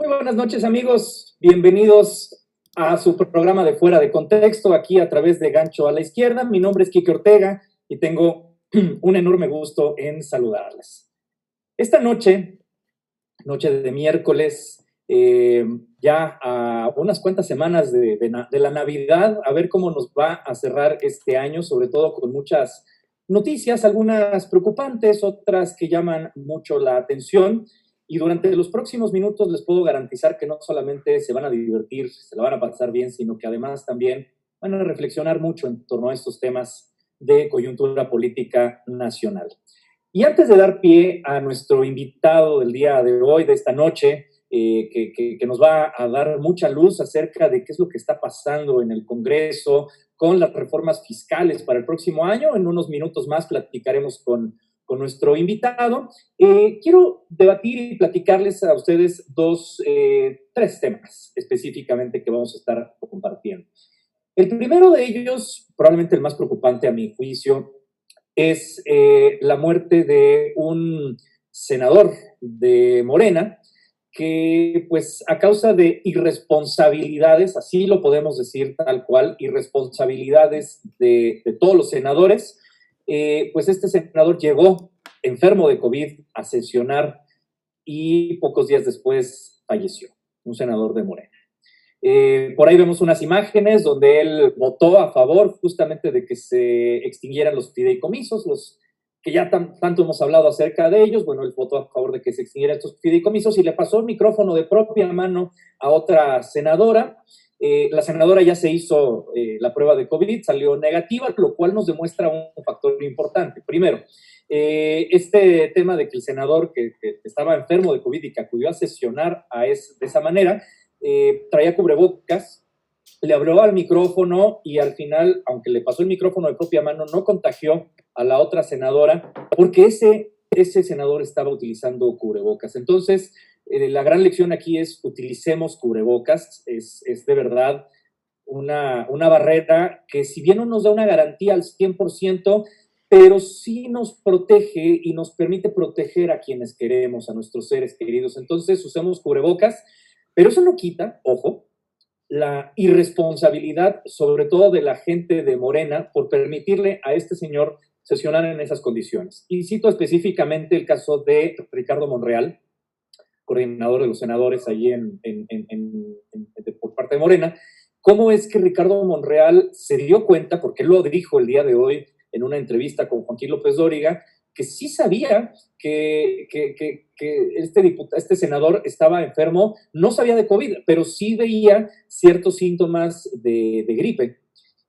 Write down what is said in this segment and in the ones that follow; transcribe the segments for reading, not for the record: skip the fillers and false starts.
Muy buenas noches, amigos. Bienvenidos a su programa de Fuera de Contexto, aquí a través de Gancho a la Izquierda. Mi nombre es Quique Ortega y tengo un enorme gusto en saludarles. Esta noche de miércoles, ya a unas cuantas semanas de la Navidad, a ver cómo nos va a cerrar este año, sobre todo con muchas noticias, algunas preocupantes, otras que llaman mucho la atención. Y durante los próximos minutos les puedo garantizar que no solamente se van a divertir, se la van a pasar bien, sino que además también van a reflexionar mucho en torno a estos temas de coyuntura política nacional. Y antes de dar pie a nuestro invitado del día de hoy, de esta noche, que nos va a dar mucha luz acerca de qué es lo que está pasando en el Congreso con las reformas fiscales para el próximo año, en unos minutos más platicaremos con nuestro invitado. Quiero debatir y platicarles a ustedes tres temas específicamente que vamos a estar compartiendo. El primero de ellos, probablemente el más preocupante a mi juicio, es la muerte de un senador de Morena que, pues, a causa de irresponsabilidades, así lo podemos decir tal cual, irresponsabilidades de todos los senadores, pues este senador llegó enfermo de COVID a sesionar y pocos días después falleció, un senador de Morena. Por ahí vemos unas imágenes donde él votó a favor justamente de que se extinguieran los fideicomisos, los que ya tanto hemos hablado acerca de ellos. Bueno, él votó a favor de que se extinguieran estos fideicomisos y le pasó el micrófono de propia mano a otra senadora. La senadora ya se hizo la prueba de COVID, salió negativa, lo cual nos demuestra un factor importante. Primero, este tema de que el senador que estaba enfermo de COVID y que acudió a sesionar de esa manera, traía cubrebocas, le habló al micrófono y al final, aunque le pasó el micrófono de propia mano, no contagió a la otra senadora porque ese senador estaba utilizando cubrebocas. Entonces, la gran lección aquí es utilicemos cubrebocas, es de verdad una barrera que si bien no nos da una garantía al 100%, pero sí nos protege y nos permite proteger a quienes queremos, a nuestros seres queridos. Entonces, usemos cubrebocas, pero eso no quita, ojo, la irresponsabilidad, sobre todo de la gente de Morena, por permitirle a este señor sesionar en esas condiciones. Y cito específicamente el caso de Ricardo Monreal, coordinador de los senadores allí por parte de Morena. ¿Cómo es que Ricardo Monreal se dio cuenta, porque él lo dijo el día de hoy en una entrevista con Joaquín López Dóriga, que sí sabía que este senador estaba enfermo, no sabía de COVID, pero sí veía ciertos síntomas de gripe?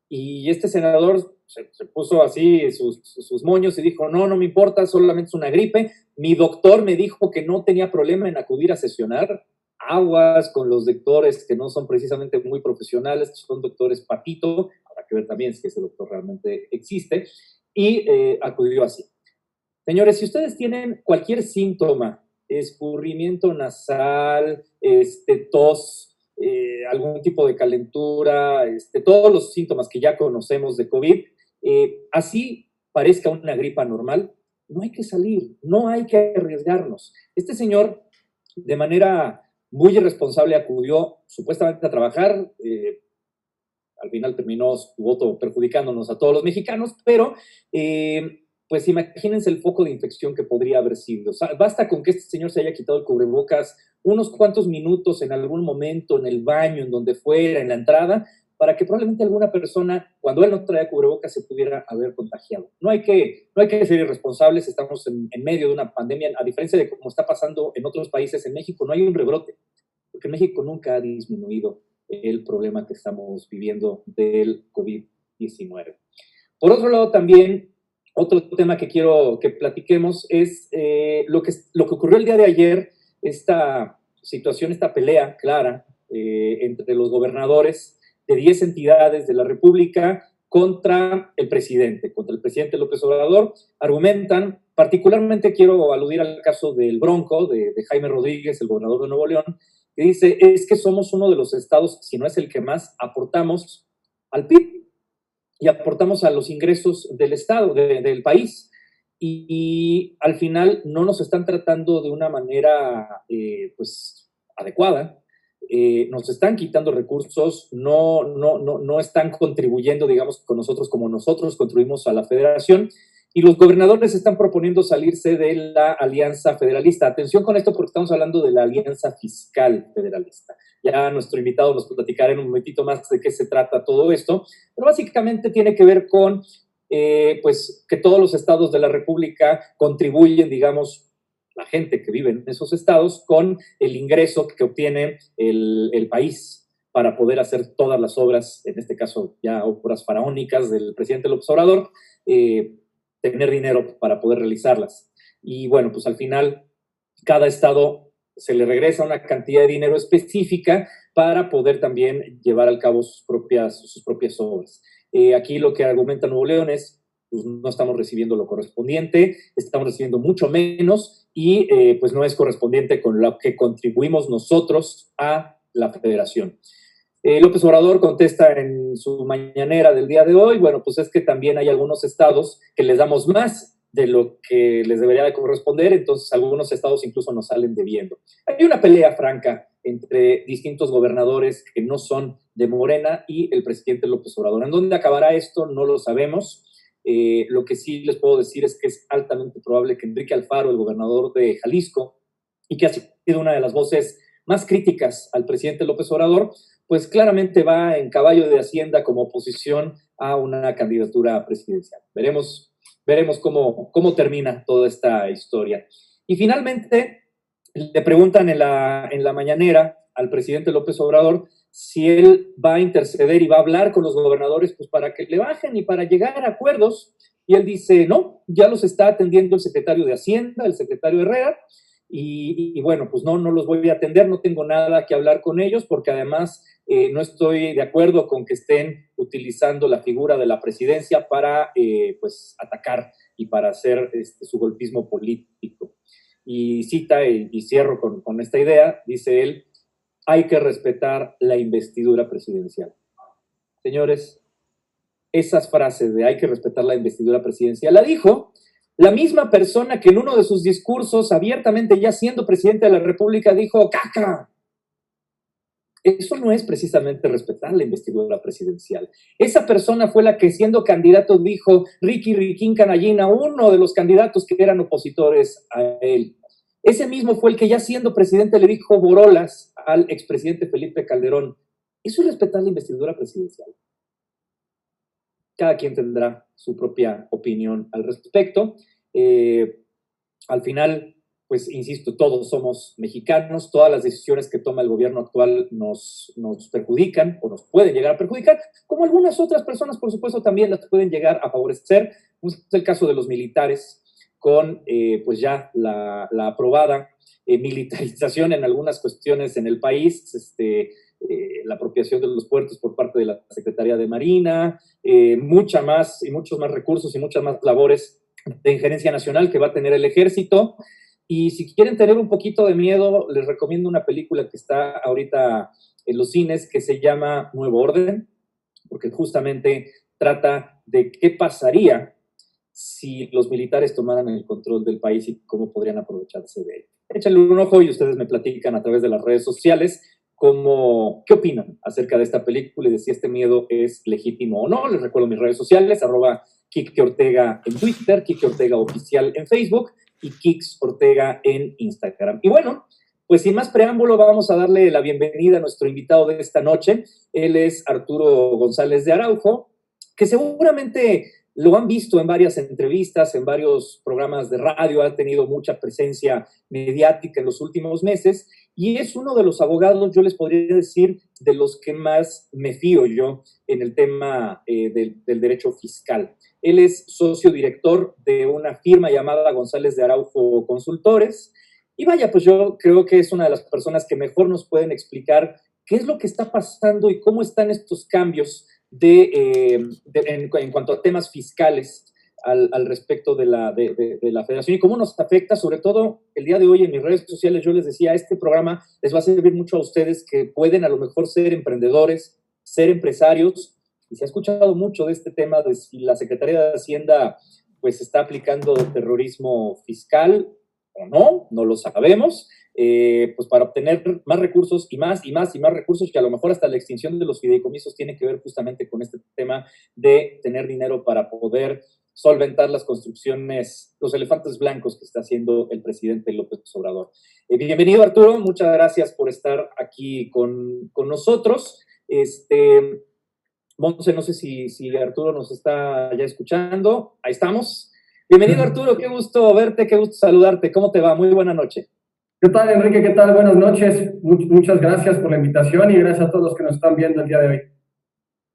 Y este senador se puso así sus moños y dijo, no me importa, solamente es una gripe. Mi doctor me dijo que no tenía problema en acudir a sesionar. Aguas con los doctores que no son precisamente muy profesionales, que son doctores patito, habrá que ver también si ese doctor realmente existe, y acudió así. Señores, si ustedes tienen cualquier síntoma, escurrimiento nasal, tos, algún tipo de calentura, todos los síntomas que ya conocemos de COVID, así parezca una gripa normal, no hay que salir, no hay que arriesgarnos. Este señor, de manera muy irresponsable, acudió supuestamente a trabajar, al final terminó su voto perjudicándonos a todos los mexicanos, pero pues imagínense el foco de infección que podría haber sido. O sea, basta con que este señor se haya quitado el cubrebocas unos cuantos minutos en algún momento, en el baño, en donde fuera, en la entrada, para que probablemente alguna persona, cuando él no traía cubrebocas, se pudiera haber contagiado. No hay que ser irresponsables, estamos en medio de una pandemia, a diferencia de cómo está pasando en otros países. En México no hay un rebrote, porque en México nunca ha disminuido el problema que estamos viviendo del COVID-19. Por otro lado, también, otro tema que quiero que platiquemos es lo que ocurrió el día de ayer, esta situación, esta pelea clara entre los gobernadores de 10 entidades de la República contra el presidente López Obrador. Argumentan, particularmente quiero aludir al caso del Bronco, de Jaime Rodríguez, el gobernador de Nuevo León, que dice, es que somos uno de los estados, si no es el que más, aportamos al PIB y aportamos a los ingresos del estado, del país. Y al final no nos están tratando de una manera, pues, adecuada. Nos están quitando recursos, no están contribuyendo, digamos, con nosotros como nosotros contribuimos a la federación, y los gobernadores están proponiendo salirse de la alianza federalista. Atención con esto porque estamos hablando de la alianza fiscal federalista. Ya nuestro invitado nos platicará en un momentito más de qué se trata todo esto, pero básicamente tiene que ver con pues que todos los estados de la República contribuyen, digamos, la gente que vive en esos estados con el ingreso que obtiene el país para poder hacer todas las obras, en este caso ya obras faraónicas del presidente López Obrador, tener dinero para poder realizarlas. Y bueno, pues al final cada estado se le regresa una cantidad de dinero específica para poder también llevar al cabo sus propias obras. Aquí lo que argumenta Nuevo León es, pues no estamos recibiendo lo correspondiente, estamos recibiendo mucho menos y pues no es correspondiente con lo que contribuimos nosotros a la federación. López Obrador contesta en su mañanera del día de hoy, bueno, pues es que también hay algunos estados que les damos más de lo que les debería de corresponder, entonces algunos estados incluso nos salen debiendo. Hay una pelea franca entre distintos gobernadores que no son de Morena y el presidente López Obrador. ¿En dónde acabará esto? No lo sabemos. Lo que sí les puedo decir es que es altamente probable que Enrique Alfaro, el gobernador de Jalisco, y que ha sido una de las voces más críticas al presidente López Obrador, pues claramente va en caballo de Hacienda como oposición a una candidatura presidencial. Veremos cómo termina toda esta historia. Y finalmente, le preguntan en la mañanera al presidente López Obrador si él va a interceder y va a hablar con los gobernadores pues, para que le bajen y para llegar a acuerdos. Y él dice, no, ya los está atendiendo el secretario de Hacienda, el secretario Herrera, y bueno, pues no los voy a atender, no tengo nada que hablar con ellos, porque además no estoy de acuerdo con que estén utilizando la figura de la presidencia para pues atacar y para hacer su golpismo político. Y cita y cierro con esta idea, dice él, hay que respetar la investidura presidencial. Señores, esas frases de hay que respetar la investidura presidencial la dijo la misma persona que en uno de sus discursos, abiertamente ya siendo presidente de la República, dijo ¡caca! Eso no es precisamente respetar la investidura presidencial. Esa persona fue la que siendo candidato dijo Riquín Canallín, uno de los candidatos que eran opositores a él. Ese mismo fue el que ya siendo presidente le dijo borolas al expresidente Felipe Calderón. ¿Eso es respetar la investidura presidencial? Cada quien tendrá su propia opinión al respecto. Al final, pues insisto, todos somos mexicanos, todas las decisiones que toma el gobierno actual nos perjudican o nos pueden llegar a perjudicar, como algunas otras personas, por supuesto, también las pueden llegar a favorecer. Es el caso de los militares, con pues ya la aprobada militarización en algunas cuestiones en el país, la apropiación de los puertos por parte de la Secretaría de Marina, muchos más recursos y muchas más labores de injerencia nacional que va a tener el ejército. Y si quieren tener un poquito de miedo, les recomiendo una película que está ahorita en los cines que se llama Nuevo Orden, porque justamente trata de qué pasaría si los militares tomaran el control del país y cómo podrían aprovecharse de él. Échale un ojo y ustedes me platican a través de las redes sociales qué opinan acerca de esta película y de si este miedo es legítimo o no. Les recuerdo mis redes sociales, @Kike Ortega en Twitter, Kike Ortega Oficial en Facebook y Kix Ortega en Instagram. Y bueno, pues sin más preámbulo, vamos a darle la bienvenida a nuestro invitado de esta noche. Él es Arturo González de Araujo, que seguramente lo han visto en varias entrevistas, en varios programas de radio, ha tenido mucha presencia mediática en los últimos meses y es uno de los abogados, yo les podría decir, de los que más me fío yo en el tema del derecho fiscal. Él es socio director de una firma llamada González de Araujo Consultores y vaya, pues yo creo que es una de las personas que mejor nos pueden explicar qué es lo que está pasando y cómo están estos cambios en cuanto a temas fiscales al respecto de la federación y cómo nos afecta, sobre todo el día de hoy en mis redes sociales. Yo les decía, este programa les va a servir mucho a ustedes que pueden a lo mejor ser emprendedores, ser empresarios, y se ha escuchado mucho de este tema de si la Secretaría de Hacienda pues está aplicando terrorismo fiscal o no lo sabemos, pues para obtener más recursos y más recursos, que a lo mejor hasta la extinción de los fideicomisos tiene que ver justamente con este tema de tener dinero para poder solventar las construcciones, los elefantes blancos que está haciendo el presidente López Obrador. Bienvenido, Arturo, muchas gracias por estar aquí con nosotros. Monse, no sé si Arturo nos está ya escuchando. Ahí estamos. Bienvenido, Arturo, qué gusto verte, qué gusto saludarte. ¿Cómo te va? Muy buena noche. ¿Qué tal, Enrique? ¿Qué tal? Buenas noches. Muchas gracias por la invitación y gracias a todos los que nos están viendo el día de hoy.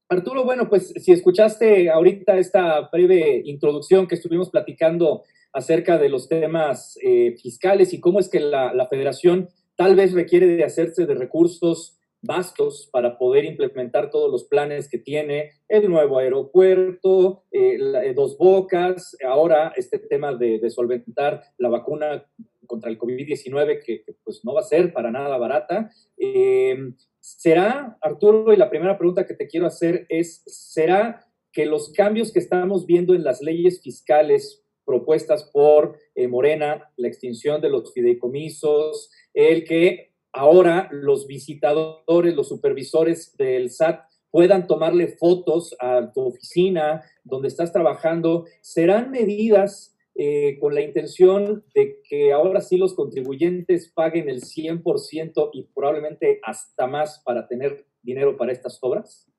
Arturo, bueno, pues si escuchaste ahorita esta breve introducción que estuvimos platicando acerca de los temas fiscales y cómo es que la federación tal vez requiere de hacerse de recursos vastos para poder implementar todos los planes que tiene, el nuevo aeropuerto, Dos Bocas, ahora este tema de solventar la vacuna contra el COVID-19 que pues no va a ser para nada barata. ¿Será, Arturo, y la primera pregunta que te quiero hacer es, ¿será que los cambios que estamos viendo en las leyes fiscales propuestas por Morena, la extinción de los fideicomisos, el que ahora los visitadores, los supervisores del SAT puedan tomarle fotos a tu oficina donde estás trabajando, serán medidas con la intención de que ahora sí los contribuyentes paguen el 100% y probablemente hasta más para tener dinero para estas obras?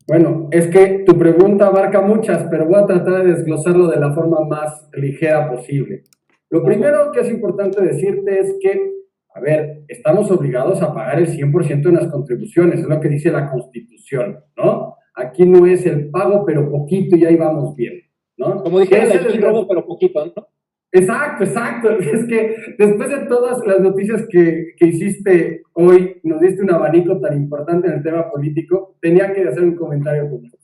Bueno, es que tu pregunta abarca muchas, pero voy a tratar de desglosarlo de la forma más ligera posible. Lo primero que es importante decirte es que, a ver, estamos obligados a pagar el 100% en las contribuciones, es lo que dice la Constitución, ¿no? Aquí no es el pago, pero poquito y ahí vamos bien, ¿no? Como dijera el robo, pero poquito, ¿no? Exacto. Es que después de todas las noticias que hiciste hoy, nos diste un abanico tan importante en el tema político, tenía que hacer un comentario con eso.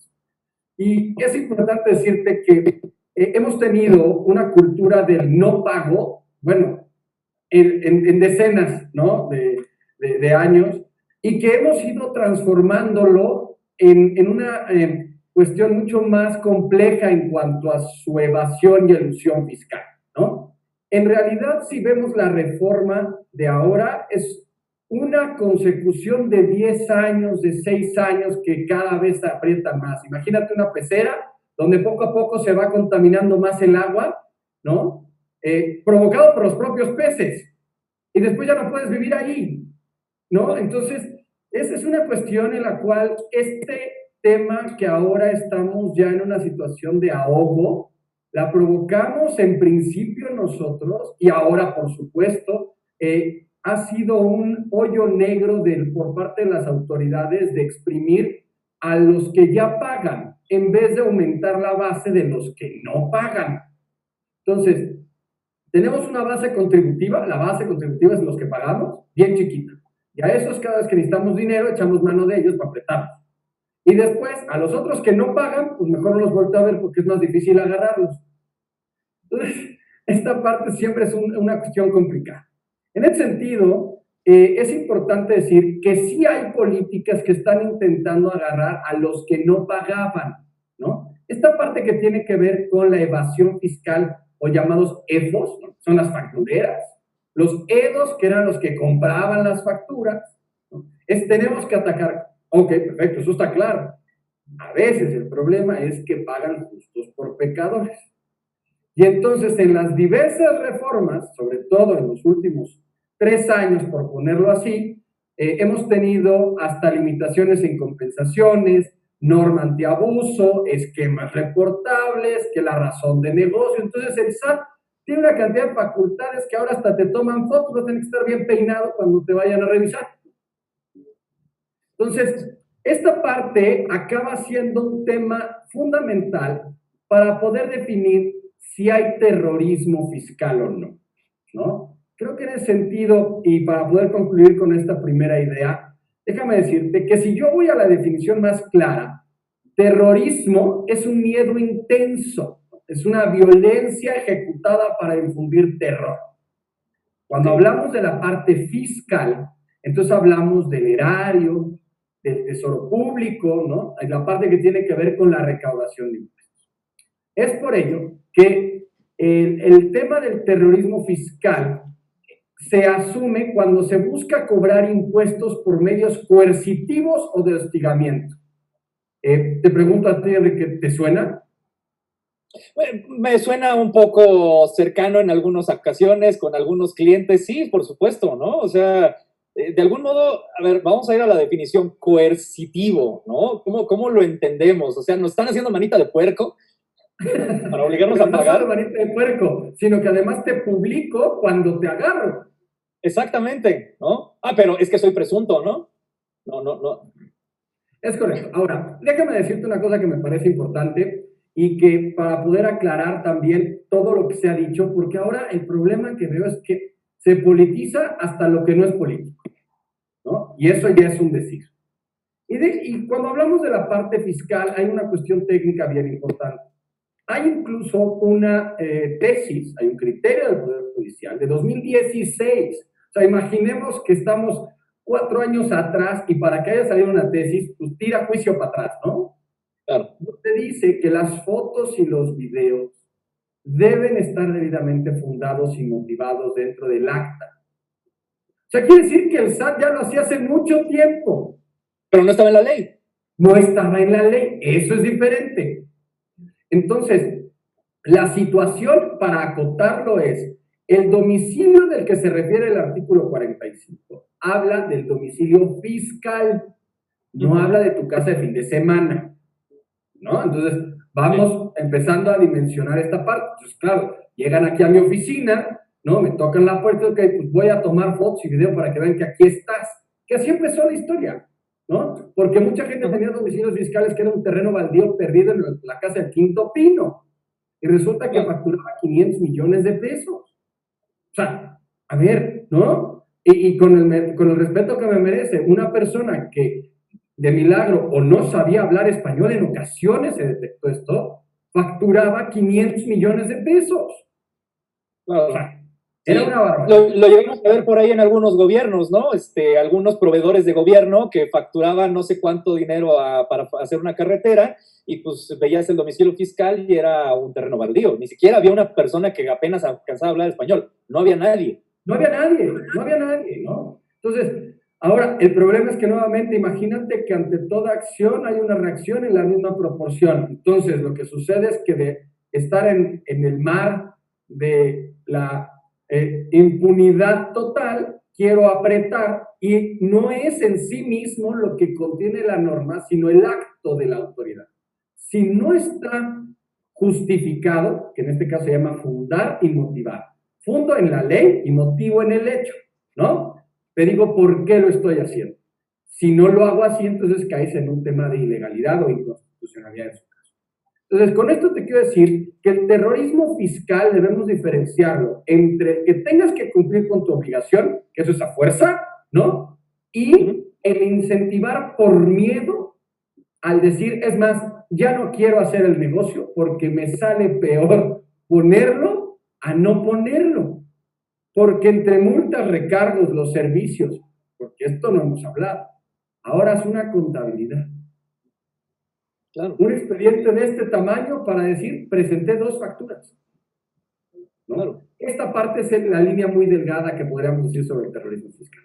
Y es importante decirte que hemos tenido una cultura del no pago, bueno, en decenas, ¿no? de años, y que hemos ido transformándolo en una cuestión mucho más compleja en cuanto a su evasión y elusión fiscal, ¿no? En realidad, si vemos la reforma de ahora, es una consecución de 10 años, de 6 años, que cada vez se aprieta más. Imagínate una pecera donde poco a poco se va contaminando más el agua, ¿no? Provocado por los propios peces. Y después ya no puedes vivir ahí, ¿no? Entonces, esa es una cuestión en la cual este tema que ahora estamos ya en una situación de ahogo, la provocamos en principio nosotros y ahora, por supuesto, ha sido un hoyo negro por parte de las autoridades de exprimir a los que ya pagan en vez de aumentar la base de los que no pagan. Entonces, tenemos una base contributiva, la base contributiva es los que pagamos, bien chiquita. Y a esos cada vez que necesitamos dinero, echamos mano de ellos para apretarlos. Y después, a los otros que no pagan, pues mejor no los volteo a ver porque es más difícil agarrarlos. Entonces, esta parte siempre es una cuestión complicada. En ese sentido, es importante decir que sí hay políticas que están intentando agarrar a los que no pagaban, ¿no? Esta parte que tiene que ver con la evasión fiscal o llamados EFOS, ¿no? Son las factureras. Los EDOS, que eran los que compraban las facturas, ¿no? Tenemos que atacar. Ok, perfecto, eso está claro. A veces el problema es que pagan justos por pecadores. Y entonces en las diversas reformas, sobre todo en los últimos 3 años, por ponerlo así, hemos tenido hasta limitaciones en compensaciones, norma antiabuso, esquemas reportables, que la razón de negocio. Entonces el SAT tiene una cantidad de facultades que ahora hasta te toman fotos, vas a tener que estar bien peinado cuando te vayan a revisar. Entonces, esta parte acaba siendo un tema fundamental para poder definir si hay terrorismo fiscal o no, ¿no? Creo que en ese sentido, y para poder concluir con esta primera idea, déjame decirte que si yo voy a la definición más clara, terrorismo es un miedo intenso, es una violencia ejecutada para infundir terror. Cuando hablamos de la parte fiscal, entonces hablamos del erario, del tesoro público, ¿no? Hay la parte que tiene que ver con la recaudación de impuestos. Es por ello que el tema del terrorismo fiscal se asume cuando se busca cobrar impuestos por medios coercitivos o de hostigamiento. Te pregunto a ti, Enrique, ¿te suena? Me suena un poco cercano en algunas ocasiones, con algunos clientes, sí, por supuesto, ¿no? O sea, de algún modo, a ver, vamos a ir a la definición coercitivo, ¿no? ¿Cómo lo entendemos? O sea, ¿nos están haciendo manita de puerco para obligarnos Pero a no solo pagar? manita de puerco, sino que además te publico cuando te agarro. Exactamente, ¿no? Ah, pero es que soy presunto, ¿no? No. Es correcto. Ahora, déjame decirte una cosa que me parece importante y que para poder aclarar también todo lo que se ha dicho, porque ahora el problema que veo es que se politiza hasta lo que no es político, ¿no? Y eso ya es un decir. Y cuando hablamos de la parte fiscal, hay una cuestión técnica bien importante. Hay incluso una tesis, hay un criterio del Poder Judicial de 2016. O sea, imaginemos que estamos 4 años atrás y para que haya salido una tesis, pues tira juicio para atrás, ¿no? Claro. Te dice que las fotos y los videos deben estar debidamente fundados y motivados dentro del acta. O sea, quiere decir que el SAT ya lo hacía hace mucho tiempo. Pero no estaba en la ley. No estaba en la ley, eso es diferente. Entonces, la situación para acotarlo es, el domicilio del que se refiere el artículo 45 habla del domicilio fiscal, no habla de tu casa de fin de semana, ¿no? Entonces, vamos empezando a dimensionar esta parte. Entonces, claro, llegan aquí a mi oficina, ¿no? Me tocan la puerta, ok, pues voy a tomar fotos y video para que vean que aquí estás. Que así empezó la historia, ¿no? Porque mucha gente tenía domicilios fiscales que era un terreno baldío perdido en la casa del Quinto Pino. Y resulta que facturaba 500 millones de pesos. O sea, a ver, ¿no? Y con el respeto que me merece, una persona que de milagro o no sabía hablar español, en ocasiones se detectó esto, facturaba 500 millones de pesos. Claro. O sea, era una barbaridad. Lo llegamos a ver por ahí en algunos gobiernos, ¿no? Algunos proveedores de gobierno que facturaban no sé cuánto dinero para hacer una carretera y pues veías el domicilio fiscal y era un terreno baldío. Ni siquiera había una persona que apenas alcanzaba a hablar español. No había nadie. No había nadie, ¿no? Entonces, ahora, el problema es que nuevamente, imagínate que ante toda acción hay una reacción en la misma proporción. Entonces, lo que sucede es que de estar en el mar de la impunidad total, quiero apretar, y no es en sí mismo lo que contiene la norma, sino el acto de la autoridad. Si no está justificado, que en este caso se llama fundar y motivar, fundo en la ley y motivo en el hecho, ¿no? Te digo por qué lo estoy haciendo. Si no lo hago así, entonces caes en un tema de ilegalidad o inconstitucionalidad en su caso. Entonces, con esto te quiero decir que el terrorismo fiscal debemos diferenciarlo entre que tengas que cumplir con tu obligación, que eso es a fuerza, ¿no? Y el incentivar por miedo al decir, es más, ya no quiero hacer el negocio porque me sale peor ponerlo a no ponerlo. Porque entre multas, recargos, los servicios, porque esto no hemos hablado, ahora es una contabilidad. Claro. Un expediente de este tamaño para decir, presenté 2 facturas. ¿No? Claro. Esta parte es la línea muy delgada que podríamos decir sobre el terrorismo fiscal.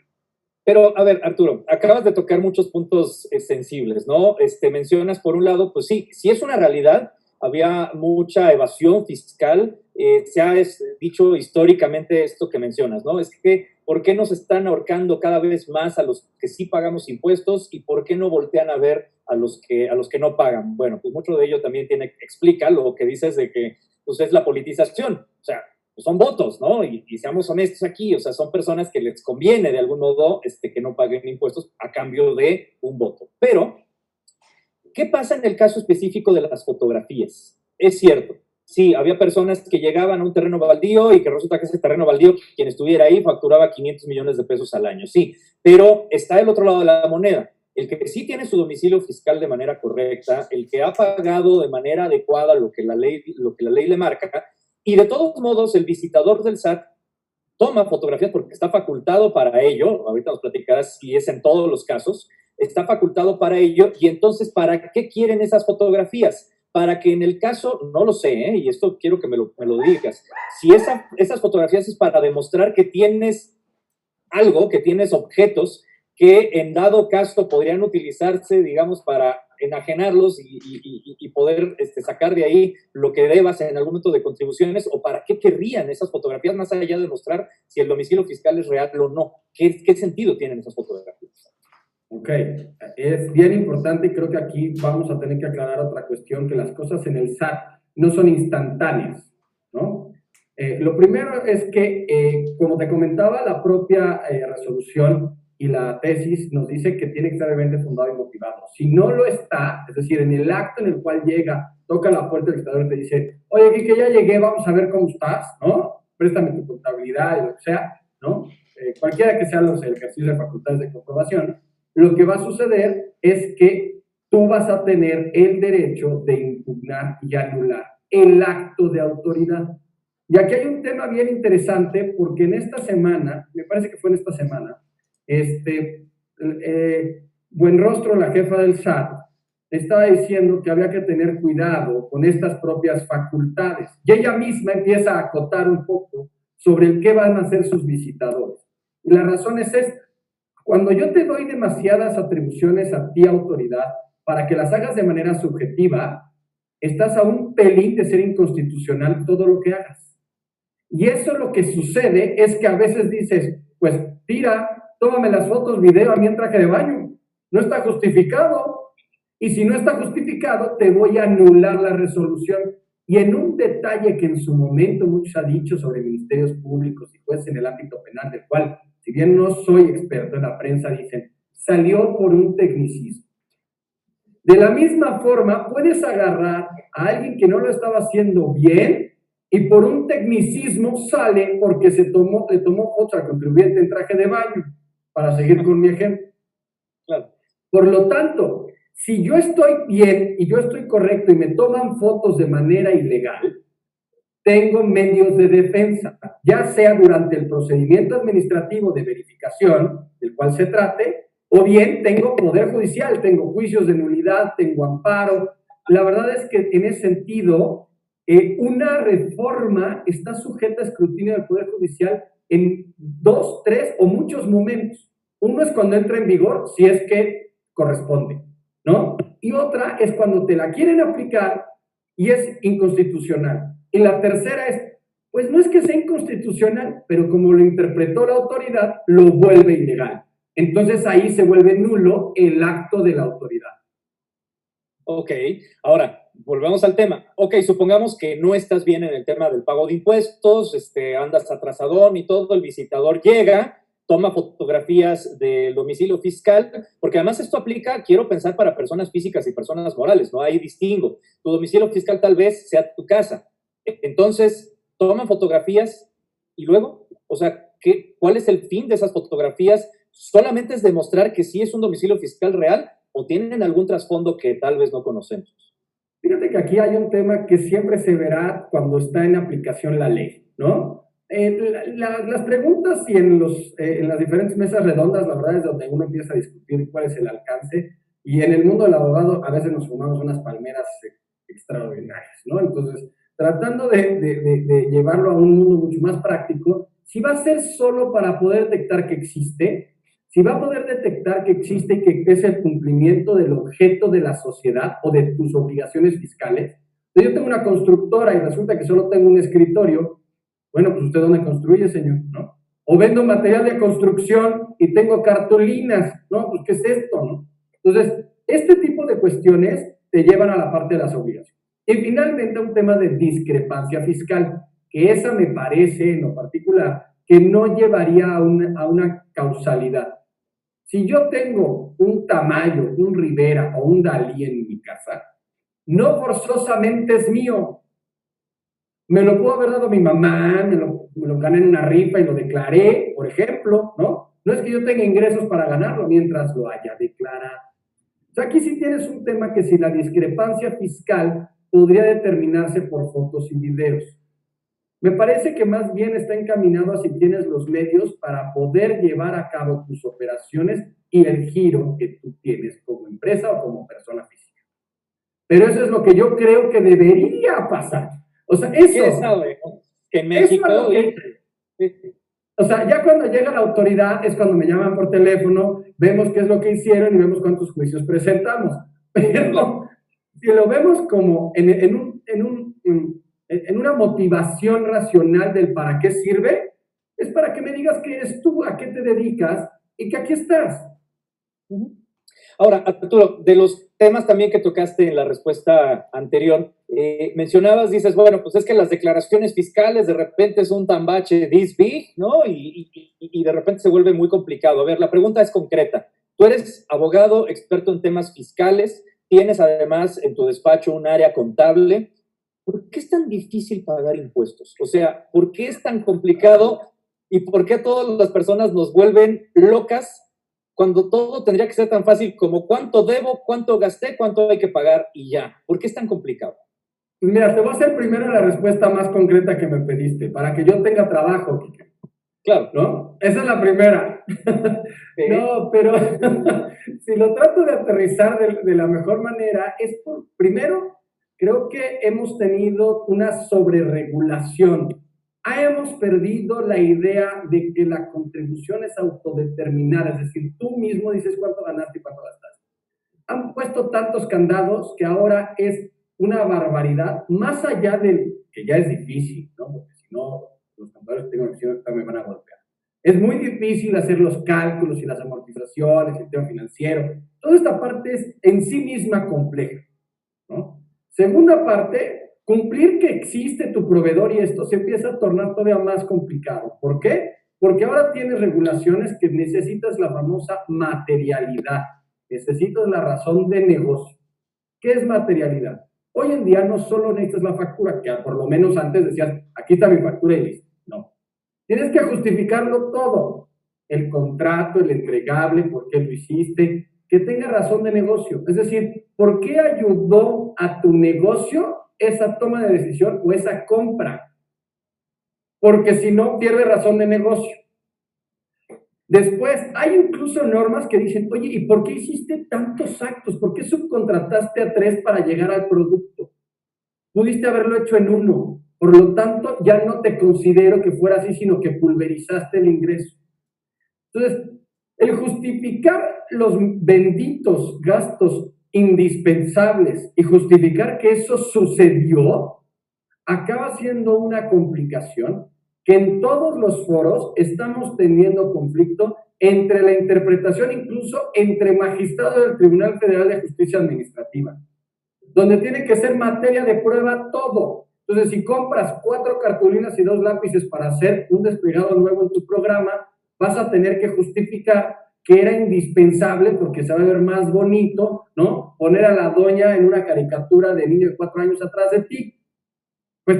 Pero, a ver, Arturo, acabas de tocar muchos puntos sensibles, ¿no? Mencionas, por un lado, pues sí es una realidad, había mucha evasión fiscal, se ha dicho históricamente esto que mencionas, ¿no? Es que, ¿por qué nos están ahorcando cada vez más a los que sí pagamos impuestos y por qué no voltean a ver a los que no pagan? Bueno, pues mucho de ello también explica lo que dices de que, pues, es la politización, o sea, son votos, ¿no? Y seamos honestos aquí, o sea, son personas que les conviene de algún modo que no paguen impuestos a cambio de un voto. Pero, ¿qué pasa en el caso específico de las fotografías? Es cierto, sí, había personas que llegaban a un terreno baldío y que resulta que ese terreno baldío, quien estuviera ahí, facturaba 500 millones de pesos al año, sí, pero está el otro lado de la moneda. El que sí tiene su domicilio fiscal de manera correcta, el que ha pagado de manera adecuada lo que la ley le marca, y de todos modos, el visitador del SAT toma fotografías porque está facultado para ello. Ahorita nos platicarás si es en todos los casos. Está facultado para ello. Y entonces, ¿para qué quieren esas fotografías? Para que en el caso, no lo sé, y esto quiero que me lo digas, si esas fotografías es para demostrar que tienes algo, que tienes objetos que en dado caso podrían utilizarse, digamos, para enajenarlos y poder sacar de ahí lo que debas en algún momento de contribuciones, o para qué querrían esas fotografías, más allá de mostrar si el domicilio fiscal es real o no. ¿Qué sentido tienen esas fotografías? Ok, es bien importante y creo que aquí vamos a tener que aclarar otra cuestión, que las cosas en el SAT no son instantáneas, ¿no? Lo primero es que, como te comentaba, la propia resolución y la tesis nos dice que tiene que estar realmente fundado y motivado. Si no lo está, es decir, en el acto en el cual llega, toca la puerta del dictador y te dice, oye, que ya llegué, vamos a ver cómo estás, ¿no? Préstame tu contabilidad y lo que sea, ¿no? Cualquiera que sean los ejercicios de facultades de comprobación, lo que va a suceder es que tú vas a tener el derecho de impugnar y anular el acto de autoridad. Y aquí hay un tema bien interesante, porque en esta semana, me parece que fue en esta semana, Buenrostro, la jefa del SAT, estaba diciendo que había que tener cuidado con estas propias facultades. Y ella misma empieza a acotar un poco sobre el qué van a hacer sus visitadores. Y la razón es esta. Cuando yo te doy demasiadas atribuciones a ti, autoridad, para que las hagas de manera subjetiva, estás a un pelín de ser inconstitucional todo lo que hagas. Y eso lo que sucede es que a veces dices, pues tira, tómame las fotos, video a mí en traje de baño. No está justificado. Y si no está justificado, te voy a anular la resolución. Y en un detalle que en su momento muchos han dicho sobre ministerios públicos y jueces en el ámbito penal, del cual, si bien no soy experto en la prensa, dicen, salió por un tecnicismo. De la misma forma, puedes agarrar a alguien que no lo estaba haciendo bien y por un tecnicismo sale porque le tomó foto al contribuyente en traje de baño, para seguir con mi ejemplo. Claro. Por lo tanto, si yo estoy bien y yo estoy correcto y me toman fotos de manera ilegal, tengo medios de defensa, ya sea durante el procedimiento administrativo de verificación, del cual se trate, o bien tengo poder judicial, tengo juicios de nulidad, tengo amparo. La verdad es que en ese sentido, una reforma está sujeta a escrutinio del Poder Judicial en 2, 3 o muchos momentos. Uno es cuando entra en vigor, si es que corresponde, ¿no? Y otra es cuando te la quieren aplicar y es inconstitucional. Y la tercera es, pues no es que sea inconstitucional, pero como lo interpretó la autoridad, lo vuelve ilegal. Entonces ahí se vuelve nulo el acto de la autoridad. Ok, ahora, volvemos al tema. Ok, supongamos que no estás bien en el tema del pago de impuestos, andas atrasadón y todo, el visitador llega, toma fotografías del domicilio fiscal, porque además esto aplica, quiero pensar, para personas físicas y personas morales, no hay distingo. Tu domicilio fiscal tal vez sea tu casa. Entonces, toman fotografías y luego, o sea, ¿cuál es el fin de esas fotografías? ¿Solamente es demostrar que sí es un domicilio fiscal real o tienen algún trasfondo que tal vez no conocemos? Fíjate que aquí hay un tema que siempre se verá cuando está en aplicación la ley, ¿no? Las preguntas y en las diferentes mesas redondas, la verdad es donde uno empieza a discutir cuál es el alcance, y en el mundo del abogado a veces nos fumamos unas palmeras extraordinarias, ¿no? Entonces, tratando de llevarlo a un mundo mucho más práctico, si va a ser solo para poder detectar que existe, si va a poder detectar que existe y que es el cumplimiento del objeto de la sociedad o de tus obligaciones fiscales. Entonces, yo tengo una constructora y resulta que solo tengo un escritorio. Bueno, pues usted dónde construye, señor, ¿no? O vendo material de construcción y tengo cartulinas, ¿no? Pues ¿qué es esto, no? Entonces, este tipo de cuestiones te llevan a la parte de las obligaciones. Y finalmente un tema de discrepancia fiscal, que esa me parece en lo particular que no llevaría a una causalidad. Si yo tengo un Tamayo, un Rivera o un Dalí en mi casa, no forzosamente es mío. Me lo pudo haber dado mi mamá, me lo gané en una rifa y lo declaré, por ejemplo, ¿no? No es que yo tenga ingresos para ganarlo mientras lo haya declarado. O sea, aquí sí tienes un tema que si la discrepancia fiscal podría determinarse por fotos y videos. Me parece que más bien está encaminado a si tienes los medios para poder llevar a cabo tus operaciones y el giro que tú tienes como empresa o como persona física. Pero eso es lo que yo creo que debería pasar. O sea, eso... ¿Quién sabe? Que en México... O sea, ya cuando llega la autoridad es cuando me llaman por teléfono, vemos qué es lo que hicieron y vemos cuántos juicios presentamos. Pero si lo vemos como en una motivación racional del para qué sirve, es para que me digas qué eres tú, a qué te dedicas y que aquí estás. Ahora, Arturo, de los temas también que tocaste en la respuesta anterior, mencionabas, dices, bueno, pues es que las declaraciones fiscales de repente es un tambache this big, ¿no? Y de repente se vuelve muy complicado. A ver, la pregunta es concreta. Tú eres abogado, experto en temas fiscales, tienes además en tu despacho un área contable. ¿Por qué es tan difícil pagar impuestos? O sea, ¿por qué es tan complicado y por qué todas las personas nos vuelven locas cuando todo tendría que ser tan fácil como cuánto debo, cuánto gasté, cuánto hay que pagar y ya? ¿Por qué es tan complicado? Mira, te voy a hacer primero la respuesta más concreta que me pediste, para que yo tenga trabajo, Kike. Claro. ¿No? Esa es la primera. No, pero si lo trato de aterrizar de la mejor manera, es primero, creo que hemos tenido una sobreregulación. Hemos perdido la idea de que la contribución es autodeterminada, es decir, tú mismo dices cuánto ganaste y cuánto gastaste. Han puesto tantos candados que ahora es una barbaridad, más allá del que ya es difícil, ¿no? Porque si no, los contadores tengo que me van a golpear. Es muy difícil hacer los cálculos y las amortizaciones, el tema financiero. Toda esta parte es en sí misma compleja, ¿no? Segunda parte, cumplir que existe tu proveedor y esto se empieza a tornar todavía más complicado. ¿Por qué? Porque ahora tienes regulaciones que necesitas la famosa materialidad. Necesitas la razón de negocio. ¿Qué es materialidad? Hoy en día no solo necesitas la factura, que por lo menos antes decías, aquí está mi factura y listo. No. Tienes que justificarlo todo. El contrato, el entregable, por qué lo hiciste, que tenga razón de negocio. Es decir, ¿por qué ayudó a tu negocio esa toma de decisión o esa compra? Porque si no, pierde razón de negocio. Después, hay incluso normas que dicen, oye, ¿y por qué hiciste tantos actos? ¿Por qué subcontrataste a 3 para llegar al producto? Pudiste haberlo hecho en 1. Por lo tanto, ya no te considero que fuera así, sino que pulverizaste el ingreso. Entonces, el justificar los benditos gastos indispensables y justificar que eso sucedió, acaba siendo una complicación que en todos los foros estamos teniendo conflicto entre la interpretación, incluso entre magistrados del Tribunal Federal de Justicia Administrativa, donde tiene que ser materia de prueba todo. Entonces, si compras 4 cartulinas y 2 lápices para hacer un desplegado nuevo en tu programa, vas a tener que justificar que era indispensable porque se va a ver más bonito, ¿no? Poner a la doña en una caricatura de niño de 4 años atrás de ti. Pues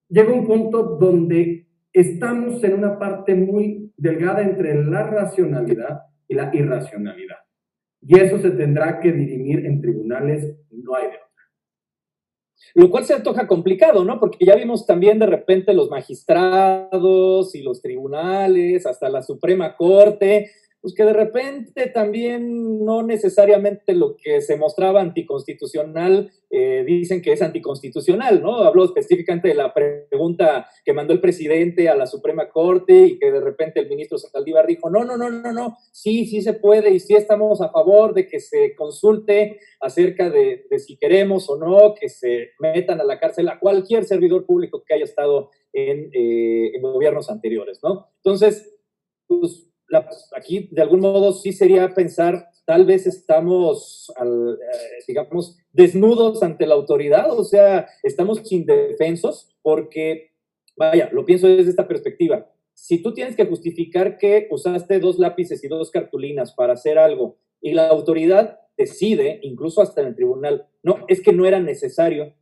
llega un punto donde estamos en una parte muy delgada entre la racionalidad y la irracionalidad. Y eso se tendrá que dirimir en tribunales, no hay de otra. Lo cual se antoja complicado, ¿no? Porque ya vimos también de repente los magistrados y los tribunales, hasta la Suprema Corte, pues que de repente también no necesariamente lo que se mostraba anticonstitucional, dicen que es anticonstitucional, ¿no? Habló específicamente de la pregunta que mandó el presidente a la Suprema Corte y que de repente el ministro Saldívar dijo, no, sí se puede y sí estamos a favor de que se consulte acerca de si queremos o no que se metan a la cárcel a cualquier servidor público que haya estado en gobiernos anteriores, ¿no? Entonces, pues, aquí de algún modo sí sería pensar, tal vez estamos, digamos, desnudos ante la autoridad, o sea, estamos indefensos porque, vaya, lo pienso desde esta perspectiva. Si tú tienes que justificar que usaste 2 lápices y 2 cartulinas para hacer algo y la autoridad decide, incluso hasta en el tribunal, no, es que no era necesario,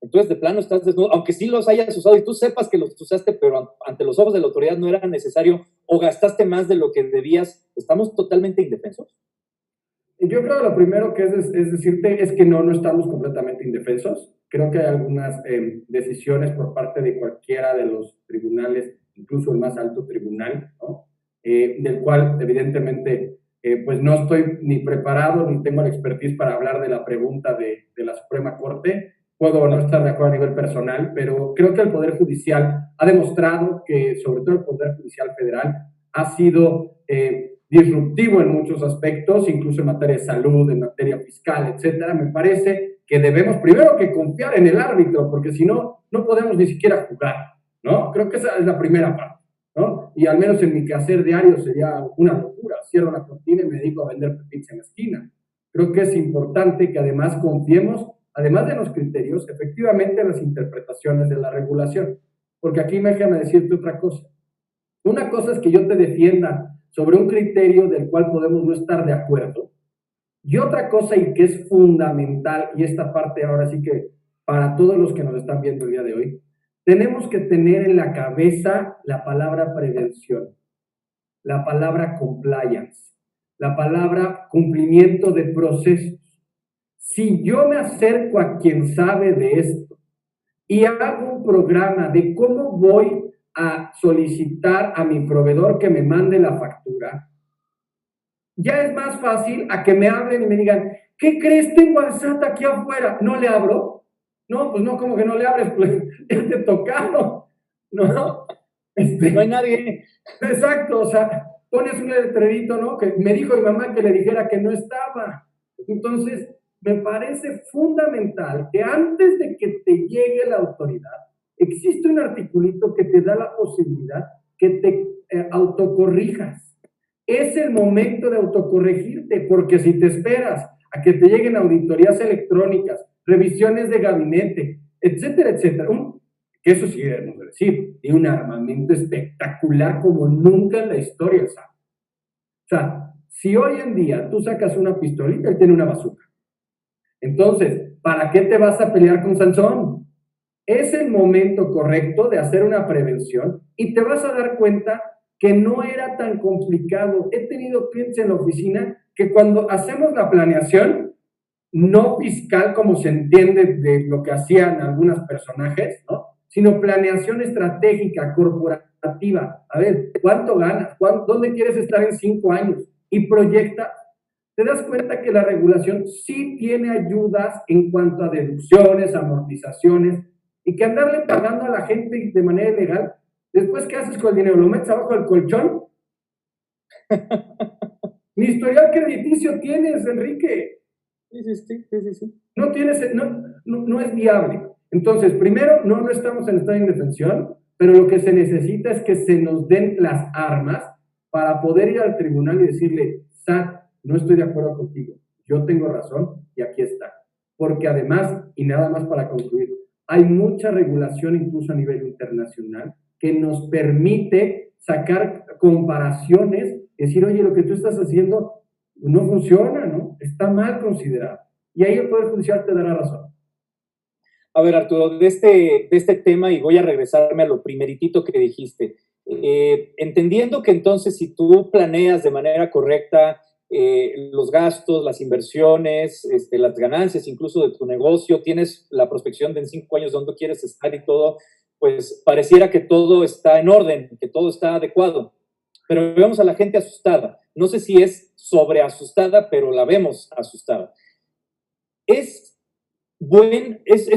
entonces de plano estás desnudo, aunque sí los hayas usado y tú sepas que los usaste, pero ante los ojos de la autoridad no era necesario o gastaste más de lo que debías, ¿estamos totalmente indefensos? Yo creo que lo primero que es decirte es que no estamos completamente indefensos. Creo que hay algunas decisiones por parte de cualquiera de los tribunales, incluso el más alto tribunal, ¿no? Del cual evidentemente pues no estoy ni preparado ni tengo la expertise para hablar de la pregunta de la Suprema Corte, puedo no estar de acuerdo a nivel personal, pero creo que el Poder Judicial ha demostrado que, sobre todo el Poder Judicial Federal, ha sido disruptivo en muchos aspectos, incluso en materia de salud, en materia fiscal, etcétera. Me parece que debemos primero que confiar en el árbitro, porque si no, no podemos ni siquiera jugar, ¿no? Creo que esa es la primera parte, ¿no? Y al menos en mi quehacer diario sería una locura. Cierro la cortina y me dedico a vender pepits en la esquina. Creo que es importante que además confiemos, además de los criterios, efectivamente en las interpretaciones de la regulación. Porque aquí déjame decirte otra cosa. Una cosa es que yo te defienda sobre un criterio del cual podemos no estar de acuerdo. Y otra cosa, y que es fundamental, y esta parte ahora sí que para todos los que nos están viendo el día de hoy, tenemos que tener en la cabeza la palabra prevención, la palabra compliance, la palabra cumplimiento de procesos. Si yo me acerco a quien sabe de esto y hago un programa de cómo voy a solicitar a mi proveedor que me mande la factura, ya es más fácil a que me hablen y me digan, ¿qué crees? Tengo al SAT aquí afuera. ¿No le abro? No, pues no, como que no le abres, pues ya te tocaron, ¿no? No hay nadie. Exacto, o sea, pones un letrerito, ¿no? Que me dijo mi mamá que le dijera que no estaba. Entonces, me parece fundamental que antes de que te llegue la autoridad, existe un articulito que te da la posibilidad que te autocorrijas. Es el momento de autocorregirte, porque si te esperas a que te lleguen auditorías electrónicas, revisiones de gabinete, etcétera, etcétera, que eso sí debemos decir, y un armamento espectacular como nunca en la historia, ¿sabes? O sea, si hoy en día tú sacas una pistolita, él tiene una bazooka. Entonces, ¿para qué te vas a pelear con Sansón? Es el momento correcto de hacer una prevención y te vas a dar cuenta que no era tan complicado. He tenido clientes en la oficina que cuando hacemos la planeación, no fiscal como se entiende de lo que hacían algunos personajes, ¿no? Sino planeación estratégica, corporativa. A ver, ¿cuánto ganas? ¿Dónde quieres estar en 5 años? Y proyecta. Te das cuenta que la regulación sí tiene ayudas en cuanto a deducciones, amortizaciones, y que andarle pagando a la gente de manera ilegal, después, ¿qué haces con el dinero? ¿Lo metes abajo del colchón? Ni historial crediticio tienes, Enrique. Sí. No tienes, no es viable. Entonces, primero, no estamos en estado de indefensión, pero lo que se necesita es que se nos den las armas para poder ir al tribunal y decirle, SAT, no estoy de acuerdo contigo, yo tengo razón y aquí está. Porque además, y nada más para concluir, hay mucha regulación incluso a nivel internacional que nos permite sacar comparaciones, decir, oye, lo que tú estás haciendo no funciona, ¿no? Está mal considerado. Y ahí el Poder Judicial te dará razón. A ver, Arturo, de este tema, y voy a regresarme a lo primeritito que dijiste, entendiendo que entonces si tú planeas de manera correcta los gastos, las inversiones, las ganancias incluso de tu negocio, tienes la prospección de en 5 años dónde quieres estar y todo, pues pareciera que todo está en orden, que todo está adecuado. Pero vemos a la gente asustada. No sé si es sobreasustada, pero la vemos asustada. Es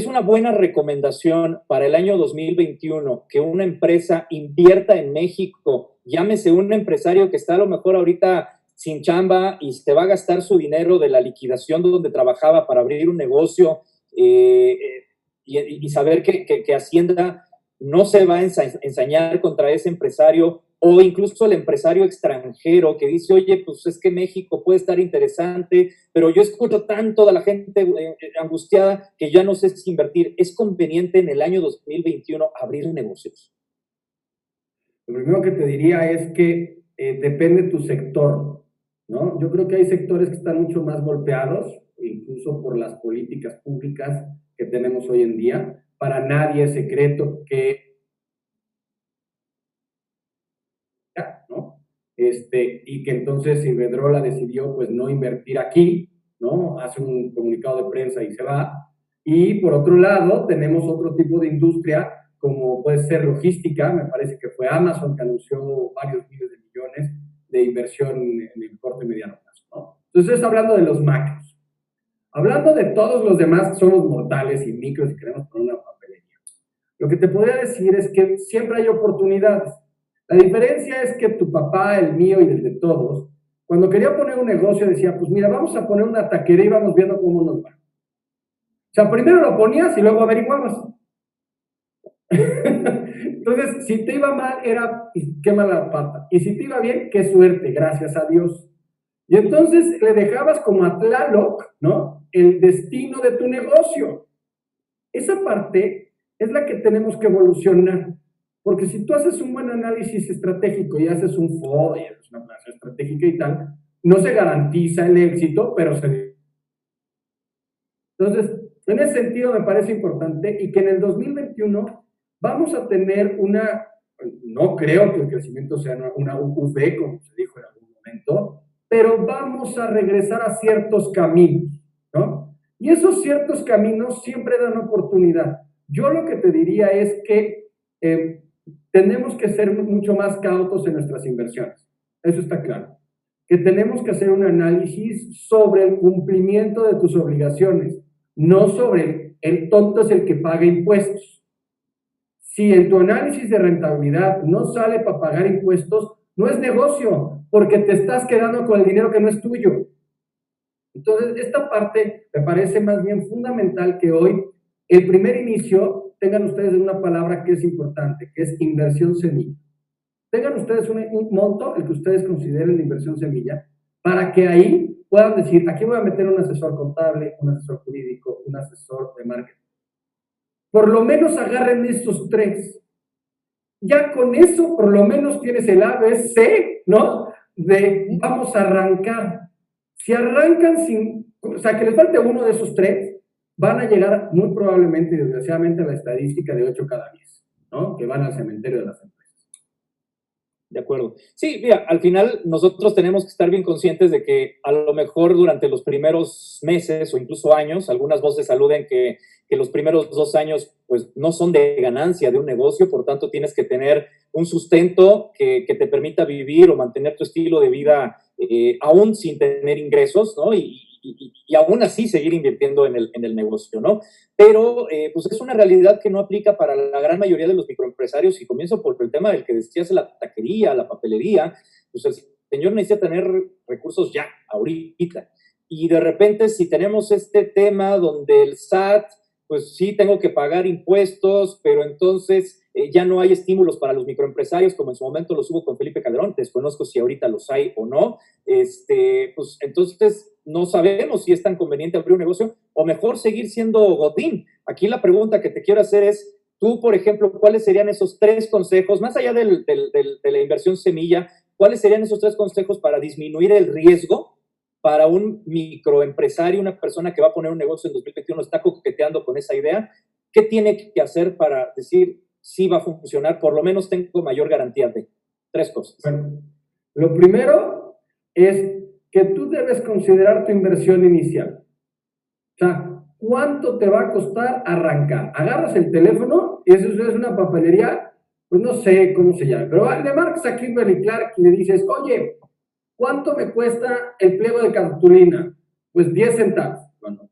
una buena recomendación para el año 2021 que una empresa invierta en México, llámese un empresario que está a lo mejor ahorita sin chamba y se va a gastar su dinero de la liquidación donde trabajaba para abrir un negocio y saber que Hacienda no se va a ensañar contra ese empresario, o incluso el empresario extranjero que dice, oye, pues es que México puede estar interesante, pero yo escucho tanto de la gente angustiada que ya no sé si invertir. ¿Es conveniente en el año 2021 abrir negocios? Lo primero que te diría es que depende de tu sector, ¿no? Yo creo que hay sectores que están mucho más golpeados, incluso por las políticas públicas que tenemos hoy en día. Para nadie es secreto que ¿no? Y que entonces Iberdrola decidió pues no invertir aquí, ¿no? Hace un comunicado de prensa y se va. Y por otro lado, tenemos otro tipo de industria, como puede ser logística, me parece que fue Amazon que anunció varios miles de millones de inversión en el corto y mediano plazo, ¿no? Entonces, hablando de los macros. Hablando de todos los demás que somos mortales y micros y queremos poner una papelería, lo que te podría decir es que siempre hay oportunidades. La diferencia es que tu papá, el mío y el de todos, cuando quería poner un negocio decía, pues mira, vamos a poner una taquería y vamos viendo cómo nos va. O sea, primero lo ponías y luego averiguabas. Entonces, si te iba mal, era qué mala pata. Y si te iba bien, qué suerte, gracias a Dios. Y entonces le dejabas como a Tlaloc, ¿no? El destino de tu negocio. Esa parte es la que tenemos que evolucionar. Porque si tú haces un buen análisis estratégico y haces un FOD y haces una plaza estratégica y tal, no se garantiza el éxito, pero se... Entonces, en ese sentido me parece importante y que en el 2021 vamos a tener una, no creo que el crecimiento sea una UV, como se dijo en algún momento, pero vamos a regresar a ciertos caminos, ¿no? Y esos ciertos caminos siempre dan oportunidad. Yo lo que te diría es que tenemos que ser mucho más cautos en nuestras inversiones. Eso está claro. Que tenemos que hacer un análisis sobre el cumplimiento de tus obligaciones, no sobre el tonto es el que paga impuestos. Si en tu análisis de rentabilidad no sale para pagar impuestos, no es negocio, porque te estás quedando con el dinero que no es tuyo. Entonces, esta parte me parece más bien fundamental que hoy, el primer inicio, tengan ustedes una palabra que es importante, que es inversión semilla. Tengan ustedes un monto, el que ustedes consideren de inversión semilla, para que ahí puedan decir, aquí voy a meter un asesor contable, un asesor jurídico, un asesor de marketing. Por lo menos agarren estos tres. Ya con eso, por lo menos tienes el ABC, ¿no? De vamos a arrancar. Si arrancan sin, o sea, que les falte uno de esos tres, van a llegar muy probablemente y desgraciadamente a la estadística de 8 cada 10, ¿no? Que van al cementerio de las empresas. De acuerdo. Sí, mira, al final nosotros tenemos que estar bien conscientes de que a lo mejor durante los primeros meses o incluso años, algunas voces aluden que los primeros 2 años pues no son de ganancia de un negocio, por tanto tienes que tener un sustento que te permita vivir o mantener tu estilo de vida aún sin tener ingresos, ¿no? Y aún así seguir invirtiendo en el negocio, ¿no? Pero pues es una realidad que no aplica para la gran mayoría de los microempresarios, y comienzo por el tema del que decías, la taquería, la papelería. Pues el señor necesita tener recursos ya, ahorita, y de repente si tenemos este tema donde el SAT, pues sí tengo que pagar impuestos, pero entonces ya no hay estímulos para los microempresarios como en su momento los hubo con Felipe Calderón, desconozco si ahorita los hay o no, pues entonces no sabemos si es tan conveniente abrir un negocio o mejor seguir siendo godín. Aquí la pregunta que te quiero hacer es, tú, por ejemplo, ¿cuáles serían esos 3 consejos, más allá de la inversión semilla, cuáles serían esos 3 consejos para disminuir el riesgo para un microempresario, una persona que va a poner un negocio en 2021, está coqueteando con esa idea? ¿Qué tiene que hacer para decir sí va a funcionar? Por lo menos tengo mayor garantía de 3 cosas. Bueno, lo primero es que tú debes considerar tu inversión inicial. O sea, ¿cuánto te va a costar arrancar? Agarras el teléfono y eso es una papelería, pues no sé cómo se llama, pero le marcas a Kimberly Clark y le dices, oye, ¿cuánto me cuesta el pliego de cartulina? Pues 10 centavos. Bueno,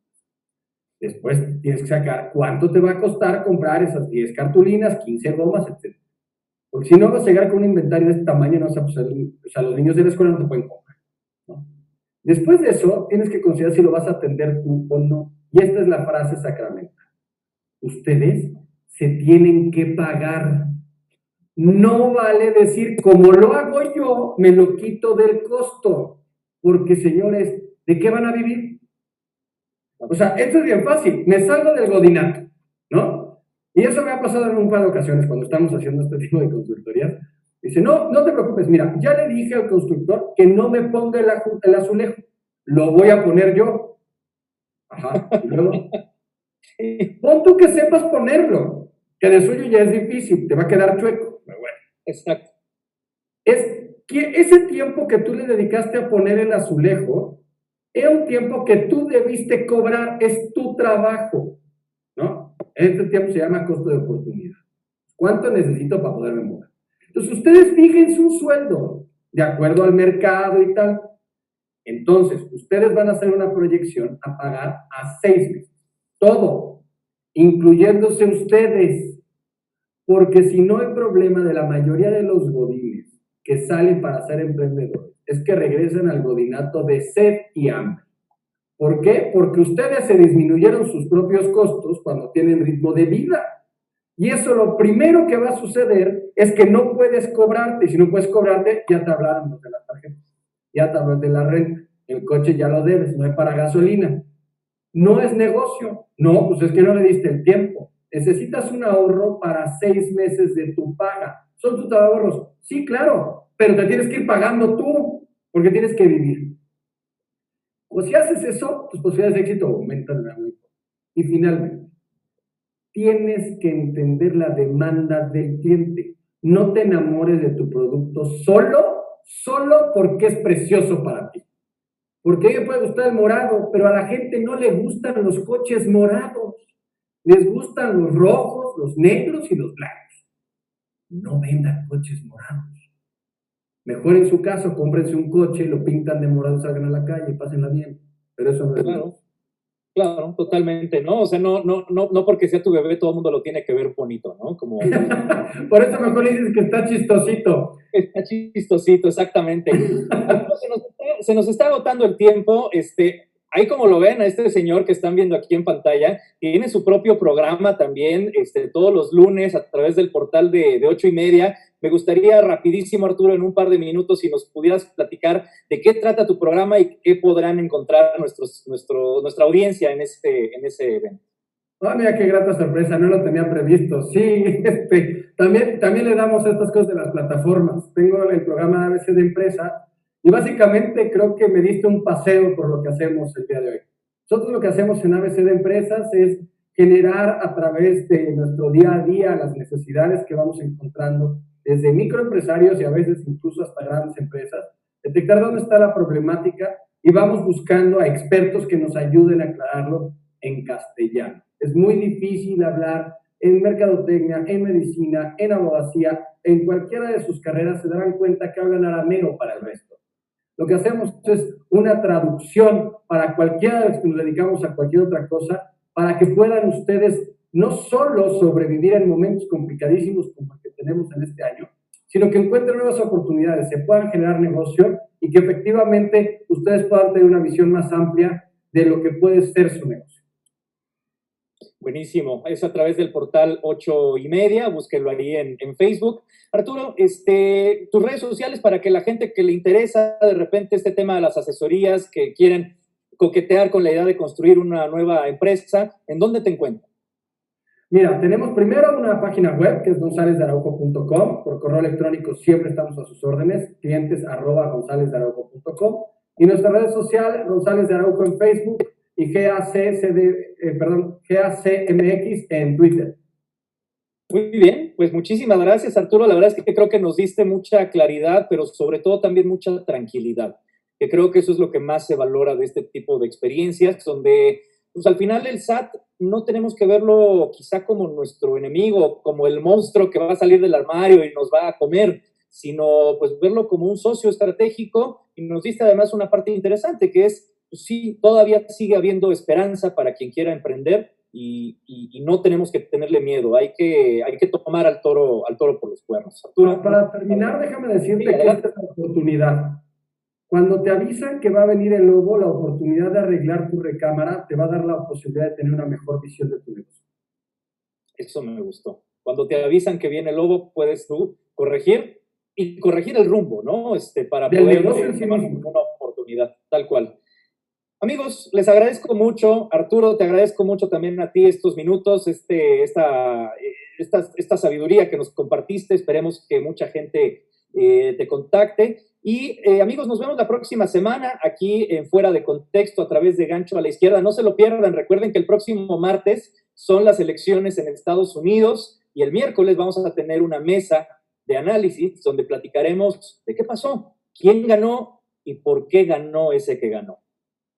después tienes que sacar cuánto te va a costar comprar esas 10 cartulinas, 15 gomas, etc. Porque si no vas a llegar con un inventario de este tamaño, no vas a pasar, o sea, los niños de la escuela no te pueden comprar, ¿no? Después de eso, tienes que considerar si lo vas a atender tú o no. Y esta es la frase sacramental. Ustedes se tienen que pagar. No vale decir, como lo hago yo, me lo quito del costo. Porque, señores, ¿de qué van a vivir? O sea, esto es bien fácil. Me salgo del godinato, ¿no? Y eso me ha pasado en un par de ocasiones cuando estamos haciendo este tipo de consultorías. Dice, no, no te preocupes, mira, ya le dije al constructor que no me ponga el azulejo. Lo voy a poner yo. Ajá, y luego, pon tú que sepas ponerlo, que de suyo ya es difícil, te va a quedar chueco. Pero bueno. Exacto. Es que ese tiempo que tú le dedicaste a poner el azulejo, era un tiempo que tú debiste cobrar, es tu trabajo, ¿no? Este tiempo se llama costo de oportunidad. ¿Cuánto necesito para poderme mover? Entonces, ustedes fíjense un sueldo, de acuerdo al mercado y tal. Entonces, ustedes van a hacer una proyección a pagar a 6 meses. Todo, incluyéndose ustedes. Porque si no, el problema de la mayoría de los godines que salen para ser emprendedores es que regresan al godinato de sed y hambre. ¿Por qué? Porque ustedes se disminuyeron sus propios costos cuando tienen ritmo de vida. Y eso lo primero que va a suceder es que no puedes cobrarte. Y si no puedes cobrarte, ya te hablaron de las tarjetas, ya te hablaron de la renta, el coche ya lo debes, no hay para gasolina. No es negocio. No, pues es que no le diste el tiempo. Necesitas un ahorro para 6 meses de tu paga. ¿Son tus ahorros? Sí, claro, pero te tienes que ir pagando tú, porque tienes que vivir. O si haces eso, tus posibilidades de éxito aumentan mucho. Y finalmente, tienes que entender la demanda del cliente. No te enamores de tu producto solo porque es precioso para ti. Porque a mí me puede gustar el morado, pero a la gente no le gustan los coches morados. Les gustan los rojos, los negros y los blancos. No vendan coches morados. Mejor en su caso, cómprense un coche, lo pintan de morado, salgan a la calle, pásenla bien. Pero eso no es claro. Claro, totalmente, ¿no? O sea, no porque sea tu bebé todo el mundo lo tiene que ver bonito, ¿no? Como por eso mejor dices que está chistosito. está chistosito, exactamente. Se nos está agotando el tiempo. Ahí como lo ven a este señor que están viendo aquí en pantalla, tiene su propio programa también, todos los lunes a través del portal de 8:30. Me gustaría rapidísimo, Arturo, en un par de minutos, si nos pudieras platicar de qué trata tu programa y qué podrán encontrar nuestra audiencia en ese evento. Ah, mira qué grata sorpresa, no lo tenía previsto. Sí, también le damos estas cosas de las plataformas. Tengo el programa ABC de empresa y básicamente creo que me diste un paseo por lo que hacemos el día de hoy. Nosotros lo que hacemos en ABC de empresas es generar a través de nuestro día a día las necesidades que vamos encontrando desde microempresarios y a veces incluso hasta grandes empresas, detectar dónde está la problemática y vamos buscando a expertos que nos ayuden a aclararlo en castellano. Es muy difícil hablar en mercadotecnia, en medicina, en abogacía, en cualquiera de sus carreras se darán cuenta que hablan arameo para el resto. Lo que hacemos es una traducción para cualquiera de los que nos dedicamos a cualquier otra cosa, para que puedan ustedes no solo sobrevivir en momentos complicadísimos como el que tenemos en este año, sino que encuentren nuevas oportunidades, se puedan generar negocio y que efectivamente ustedes puedan tener una visión más amplia de lo que puede ser su negocio. Buenísimo, es a través del portal 8:30, búsquenlo ahí en Facebook. Arturo, tus redes sociales para que la gente que le interesa de repente este tema de las asesorías, que quieren coquetear con la idea de construir una nueva empresa, ¿en dónde te encuentran? Mira, tenemos primero una página web que es gonzalezdaraujo.com, por correo electrónico siempre estamos a sus órdenes, clientes@gonzalezdaraujo.com, y nuestra red social, González de Araujo en Facebook y GACMX en Twitter. Muy bien, pues muchísimas gracias, Arturo. La verdad es que creo que nos diste mucha claridad, pero sobre todo también mucha tranquilidad, que creo que eso es lo que más se valora de este tipo de experiencias, donde pues al final el SAT no tenemos que verlo quizá como nuestro enemigo, como el monstruo que va a salir del armario y nos va a comer, sino pues verlo como un socio estratégico. Y nos diste además una parte interesante, que es, pues sí, todavía sigue habiendo esperanza para quien quiera emprender y no tenemos que tenerle miedo, hay que tomar al toro por los cuernos. Arturo, para terminar, déjame decirte que esta es la oportunidad. Cuando te avisan que va a venir el lobo, la oportunidad de arreglar tu recámara te va a dar la posibilidad de tener una mejor visión de tu negocio. Eso me gustó. Cuando te avisan que viene el lobo, puedes tú corregir el rumbo, ¿no? Para del poder negocio en sí tomar mismo. una oportunidad, tal cual. Amigos, les agradezco mucho. Arturo, te agradezco mucho también a ti estos minutos, esta sabiduría que nos compartiste. Esperemos que mucha gente te contacte. Y amigos, nos vemos la próxima semana aquí en Fuera de Contexto a través de Gancho a la Izquierda. No se lo pierdan. Recuerden que el próximo martes son las elecciones en Estados Unidos y el miércoles vamos a tener una mesa de análisis donde platicaremos de qué pasó, quién ganó y por qué ganó ese que ganó.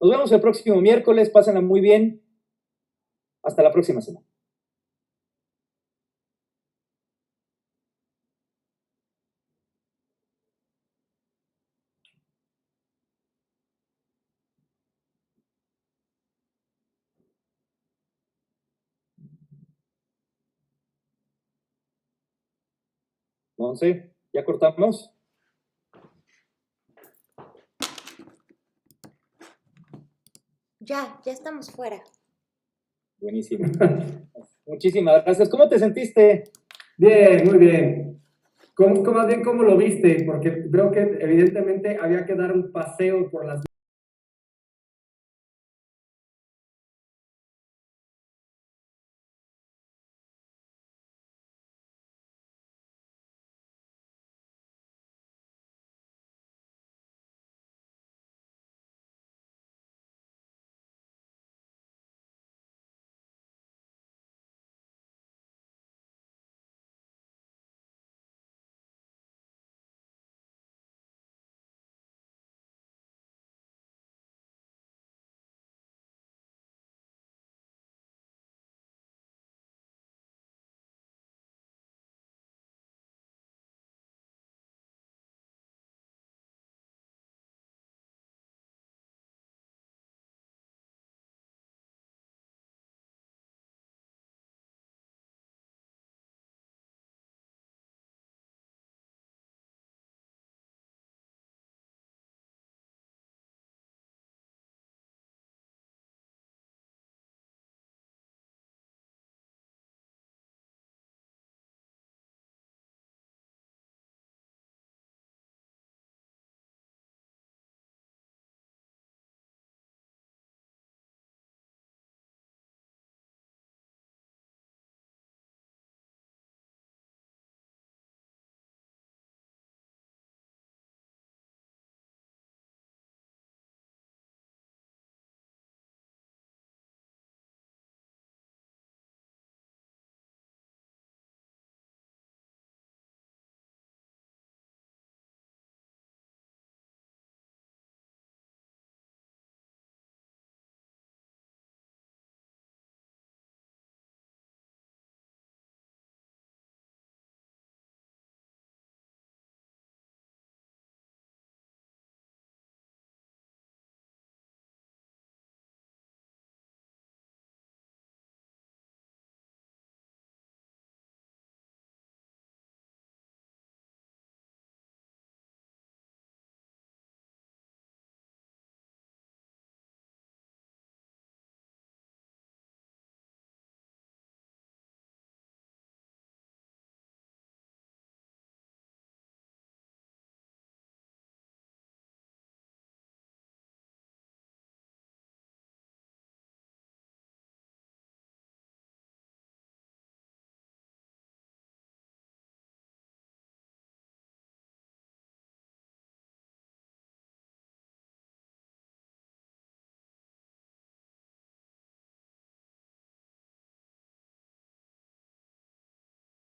Nos vemos el próximo miércoles, pásenla muy bien. Hasta la próxima semana. Monse, ¿ya cortamos? Ya estamos fuera. Buenísimo. Muchísimas gracias. ¿Cómo te sentiste? Bien, muy bien. Más bien, ¿cómo lo viste? Porque creo que evidentemente había que dar un paseo por las